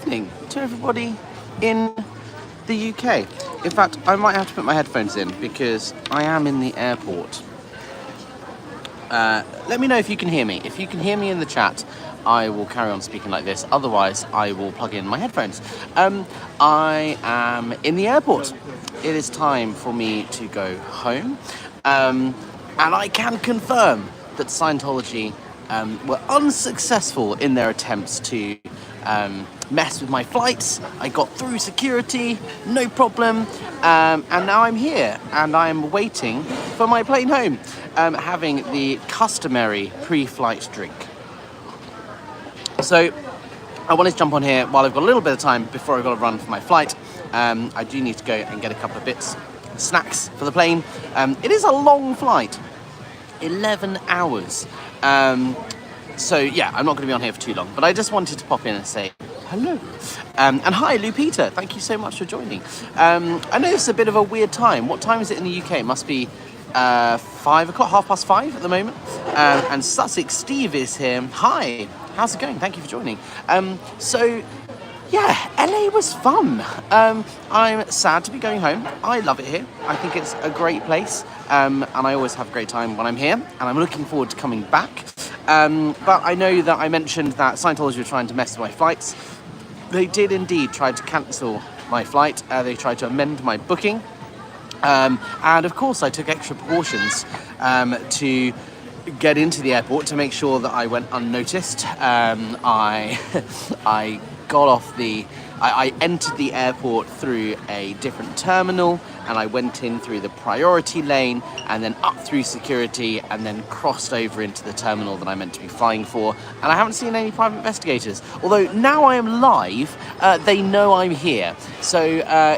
evening to everybody in the UK. In fact, I might have to put my headphones in because I am in the airport. Let me know if you can hear me. If you can hear me in the chat, I will carry on speaking like this. Otherwise, I will plug in my headphones. I am in the airport. It is time for me to go home. And I can confirm that Scientology were unsuccessful in their attempts to mess with my flights. I got through security, no problem, and now I'm here and I'm waiting for my plane home, having the customary pre-flight drink. So I wanted to jump on here while I've got a little bit of time before I've got to run for my flight. I do need to go and get a couple of bits, snacks for the plane. It is a long flight, 11 hours. So yeah, I'm not going to be on here for too long, but I just wanted to pop in and say hello. And hi, Lupita, thank you so much for joining. I know it's a bit of a weird time. What time is it in the UK? It must be 5 o'clock, 5:30 at the moment. And Sussex Steve is here. Hi, how's it going? Thank you for joining. So yeah, LA was fun. I'm sad to be going home. I love it here. I think it's a great place. And I always have a great time when I'm here. And I'm looking forward to coming back. But I know that I mentioned that Scientology were trying to mess with my flights. They did indeed try to cancel my flight. They tried to amend my booking. And of course I took extra precautions to get into the airport to make sure that I went unnoticed. I got off I entered the airport through a different terminal, and I went in through the priority lane and then up through security and then crossed over into the terminal that I meant to be flying for. And I haven't seen any private investigators. Although now I am live, they know I'm here. So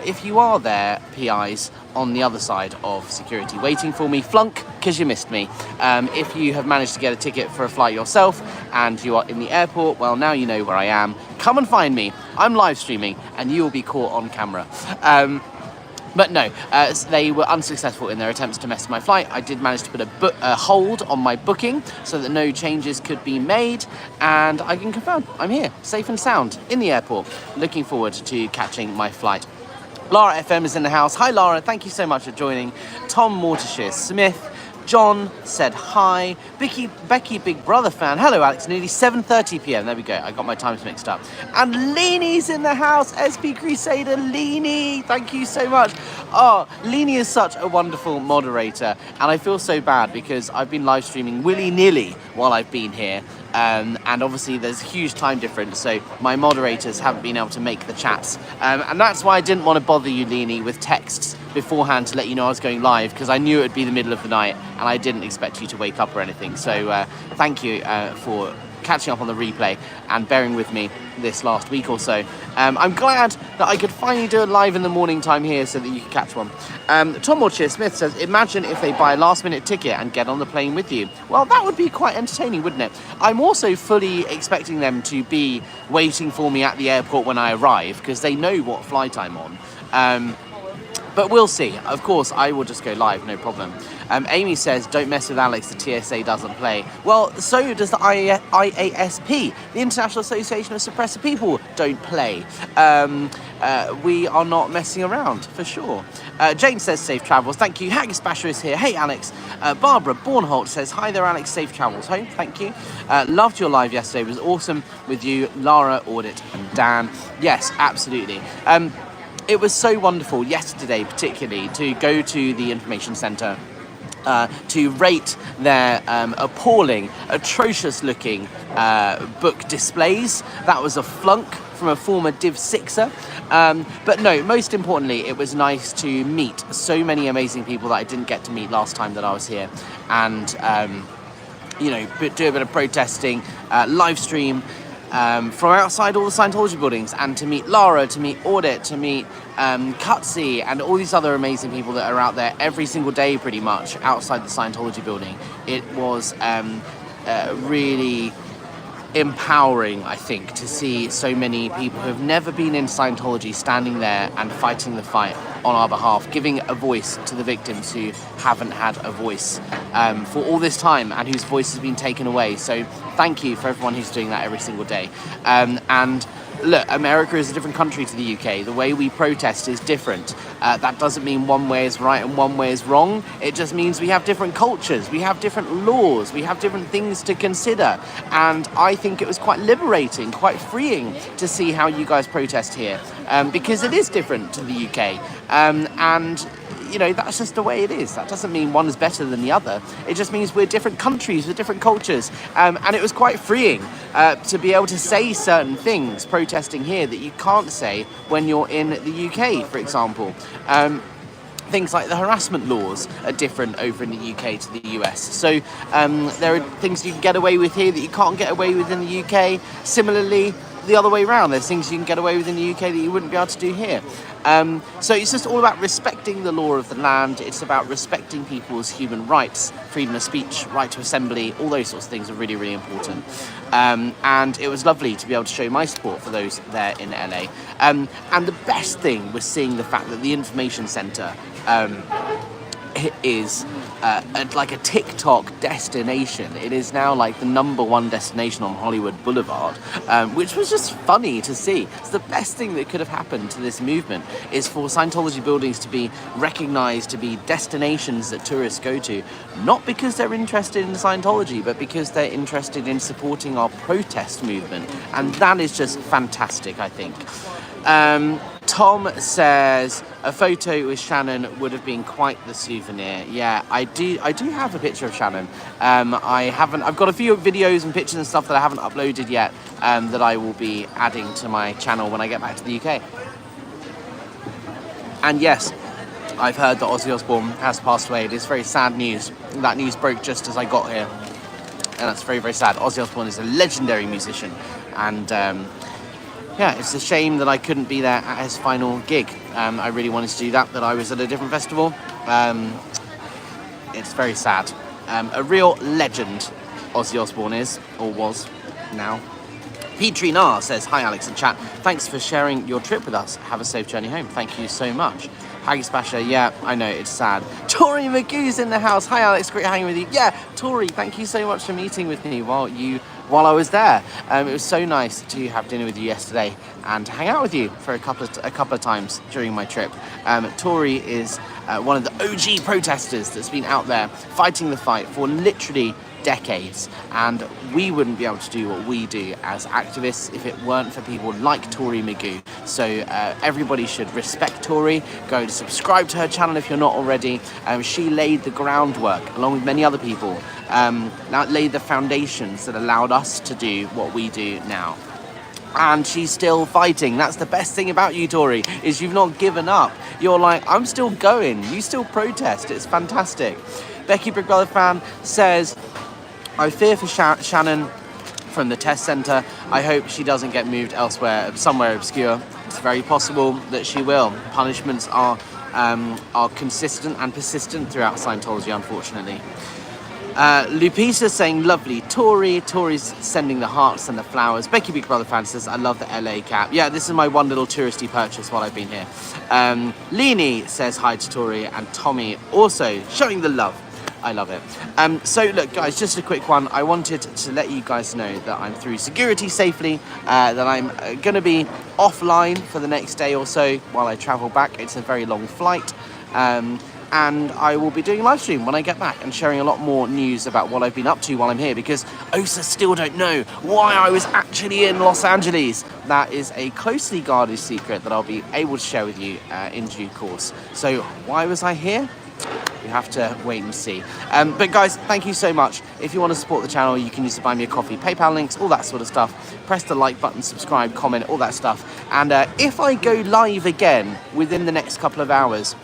if you are there, PIs, on the other side of security waiting for me, flunk, because you missed me. If you have managed to get a ticket for a flight yourself and you are in the airport, well, now you know where I am. Come and find me. I'm live streaming and you will be caught on camera. But no, they were unsuccessful in their attempts to mess with my flight. I did manage to put a hold on my booking so that no changes could be made, and I can confirm I'm here, safe and sound, in the airport, looking forward to catching my flight. Lara FM is in the house. Hi Lara, thank you so much for joining. Tom Mortishire Smith. John said hi. Becky Big Brother fan. Hello Alex, nearly 7:30 p.m. There we go, I got my times mixed up. And Leanie's in the house. SP Crusader Leanie, thank you so much. Oh, Leanie is such a wonderful moderator, and I feel so bad because I've been live streaming willy-nilly while I've been here. And obviously there's a huge time difference, so my moderators haven't been able to make the chats. And that's why I didn't want to bother you, Leanie, with texts beforehand to let you know I was going live, because I knew it would be the middle of the night and I didn't expect you to wake up or anything. So thank you for catching up on the replay and bearing with me this last week or so. I'm glad that I could finally do it live in the morning time here so that you can catch one. Tom Mortier Smith says, imagine if they buy a last minute ticket and get on the plane with you. Well, that would be quite entertaining, wouldn't it? I'm also fully expecting them to be waiting for me at the airport when I arrive, because they know what flight I'm on. But we'll see. Of course, I will just go live, no problem. Amy says, don't mess with Alex, the TSA doesn't play. Well, so does the IASP, the International Association of Suppressive People, don't play. We are not messing around, for sure. Jane says, safe travels. Thank you. Haggis Basher is here. Hey, Alex. Barbara Bornholt says, hi there, Alex. Safe travels home. Thank you. Loved your live yesterday. It was awesome with you, Lara, Audit, and Dan. Yes, absolutely. It was so wonderful yesterday, particularly, to go to the information centre, to rate their appalling, atrocious-looking book displays. That was a flunk from a former Div 6er. But no, most importantly, it was nice to meet so many amazing people that I didn't get to meet last time that I was here. And, you know, do a bit of protesting, live stream, from outside all the Scientology buildings, and to meet Lara, to meet Audit, to meet Cutsy, and all these other amazing people that are out there every single day pretty much outside the Scientology building. It was really empowering, I think, to see so many people who have never been in Scientology standing there and fighting the fight on our behalf, giving a voice to the victims who haven't had a voice for all this time and whose voice has been taken away. So thank you for everyone who's doing that every single day. And look, America is a different country to the UK. The way we protest is different. That doesn't mean one way is right and one way is wrong. It just means we have different cultures, we have different laws, we have different things to consider. And I think it was quite liberating, quite freeing to see how you guys protest here, because it is different to the UK. And you know, that's just the way it is. That doesn't mean one is better than the other. It just means we're different countries with different cultures. And it was quite freeing to be able to say certain things protesting here that you can't say when you're in the UK, for example. Things like the harassment laws are different over in the UK to the US. So there are things you can get away with here that you can't get away with in the UK. Similarly, the other way around, there's things you can get away with in the UK that you wouldn't be able to do here. So it's just all about respecting the law of the land. It's about respecting people's human rights, freedom of speech, right to assembly, all those sorts of things are really, really important. And it was lovely to be able to show my support for those there in LA. And the best thing was seeing the fact that the information centre is like a TikTok destination. It is now like the #1 destination on Hollywood Boulevard, which was just funny to see. It's the best thing that could have happened to this movement is for Scientology buildings to be recognized, to be destinations that tourists go to, not because they're interested in Scientology, but because they're interested in supporting our protest movement. And that is just fantastic, I think. Tom says a photo with Shannon would have been quite the souvenir. Yeah, I do have a picture of Shannon. I've got a few videos and pictures and stuff that I haven't uploaded yet, that I will be adding to my channel when I get back to the UK. And yes, I've heard that Ozzy Osbourne has passed away. It is very sad news. That news broke just as I got here, and that's very, very sad. Ozzy Osbourne is a legendary musician, and yeah, it's a shame that I couldn't be there at his final gig. I really wanted to do that, but I was at a different festival. It's very sad. A real legend, Ozzy Osbourne is, or was, now. Petri Nar says, hi Alex and chat. Thanks for sharing your trip with us. Have a safe journey home. Thank you so much. Haggis Basher, yeah, I know, it's sad. Tori Magoo's in the house. Hi Alex, great hanging with you. Yeah, Tori, thank you so much for meeting with me while I was there. It was so nice to have dinner with you yesterday and hang out with you for a couple of times during my trip. Tori is one of the OG protesters that's been out there fighting the fight for literally decades, and we wouldn't be able to do what we do as activists if it weren't for people like Tori Magoo. So everybody should respect Tori. Go and subscribe to her channel if you're not already. She laid the groundwork along with many other people, laid the foundations that allowed us to do what we do now. And she's still fighting. That's the best thing about you, Tori, is you've not given up. You're like, I'm still going. You still protest. It's fantastic. Becky Big Brother fan says, I fear for Shannon from the test centre. I hope she doesn't get moved elsewhere, somewhere obscure. It's very possible that she will. Punishments are consistent and persistent throughout Scientology, unfortunately. Lupita saying, lovely. Tori's sending the hearts and the flowers. Becky Big Brother fan says, I love the LA cap. Yeah, this is my one little touristy purchase while I've been here. Leanie says hi to Tori, and Tommy also showing the love. I love it. So look guys, just a quick one. I wanted to let you guys know that I'm through security safely, that I'm going to be offline for the next day or so while I travel back. It's a very long flight. And I will be doing a live stream when I get back and sharing a lot more news about what I've been up to while I'm here, because OSA still don't know why I was actually in Los Angeles. That is a closely guarded secret that I'll be able to share with you in due course. So why was I here? You have to wait and see. But guys, thank you so much. If you want to support the channel, you can use the Buy Me a Coffee, PayPal links, all that sort of stuff. Press the like button, subscribe, comment, all that stuff. And if I go live again within the next couple of hours,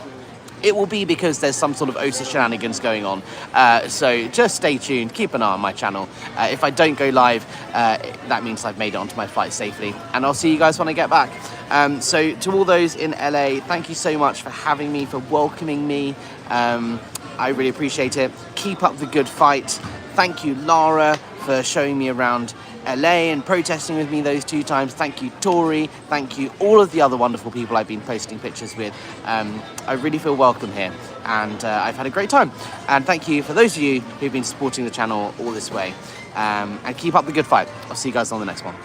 it will be because there's some sort of OSA shenanigans going on. So just stay tuned, keep an eye on my channel. If I don't go live, that means I've made it onto my flight safely. And I'll see you guys when I get back. So to all those in LA, thank you so much for having me, for welcoming me. I really appreciate it. Keep up the good fight. Thank you, Lara, for showing me around LA and protesting with me those 2 times. Thank you, Tori. Thank you, all of the other wonderful people I've been posting pictures with. I really feel welcome here, and I've had a great time. And thank you for those of you who've been supporting the channel all this way. And keep up the good fight. I'll see you guys on the next one.